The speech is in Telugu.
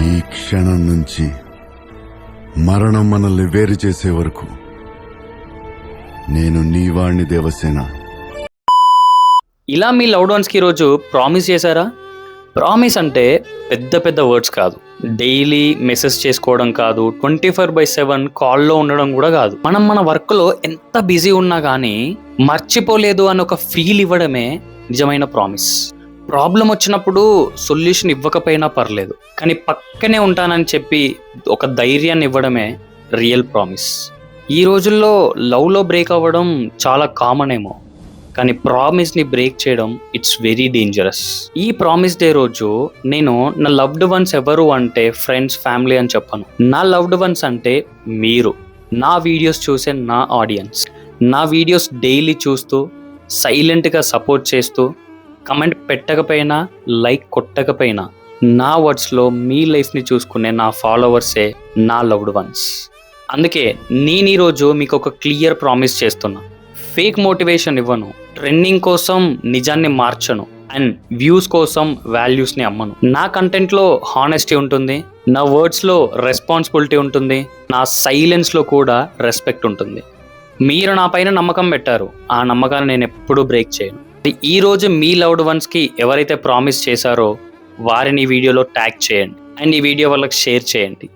ఈ క్షణం నుంచి మరణం మనల్ని వేరు చేసే వరకు నేను నీ వాణ్ణి దేవసేన. ఇలా మీ లవ్డ్ వన్స్కి ఈరోజు ప్రామిస్ చేశారా? ప్రామిస్ అంటే పెద్ద పెద్ద వర్డ్స్ కాదు, డైలీ మెసేజ్ చేసుకోవడం కాదు, 24/7 కాల్లో ఉండడం కూడా కాదు. మనం మన వర్క్లో ఎంత బిజీ ఉన్నా కానీ మర్చిపోలేదు అని ఒక ఫీల్ ఇవ్వడమే నిజమైన ప్రామిస్. ప్రాబ్లం వచ్చినప్పుడు సొల్యూషన్ ఇవ్వకపోయినా పర్లేదు, కానీ పక్కనే ఉంటానని చెప్పి ఒక ధైర్యాన్ని ఇవ్వడమే రియల్ ప్రామిస్. ఈ రోజుల్లో లవ్లో బ్రేక్ అవ్వడం చాలా కామన్ ఏమో, కానీ ప్రామిస్ని బ్రేక్ చేయడం ఇట్స్ వెరీ డేంజరస్. ఈ ప్రామిస్ డే రోజు నేను నా లవ్డ్ వన్స్ ఎవరు అంటే ఫ్రెండ్స్, ఫ్యామిలీ అని చెప్పను. నా లవ్డ్ వన్స్ అంటే మీరు, నా వీడియోస్ చూసే నా ఆడియన్స్, నా వీడియోస్ డైలీ చూస్తూ సైలెంట్గా సపోర్ట్ చేస్తూ కమెంట్ పెట్టకపోయినా, లైక్ కొట్టకపోయినా నా వర్డ్స్లో మీ లైఫ్ని చూసుకునే నా ఫాలోవర్సే నా లవ్డ్ వన్స్. అందుకే నేను ఈరోజు మీకు ఒక క్లియర్ ప్రామిస్ చేస్తున్నా. ఫేక్ మోటివేషన్ ఇవ్వను, ట్రెండింగ్ కోసం నిజాన్ని మార్చను, అండ్ వ్యూస్ కోసం వాల్యూస్ని అమ్మను. నా కంటెంట్లో హానెస్టీ ఉంటుంది, నా వర్డ్స్లో రెస్పాన్సిబిలిటీ ఉంటుంది, నా సైలెన్స్లో కూడా రెస్పెక్ట్ ఉంటుంది. మీరు నా పైన నమ్మకం పెట్టారు, ఆ నమ్మకాన్ని నేను ఎప్పుడూ బ్రేక్ చేయను. ఈ రోజు మీ లవ్డ్ వన్స్కి ఎవరైతే ప్రామిస్ చేశారో వారిని ఈ వీడియోలో ట్యాగ్ చేయండి అండ్ ఈ వీడియో వాళ్ళకి షేర్ చేయండి.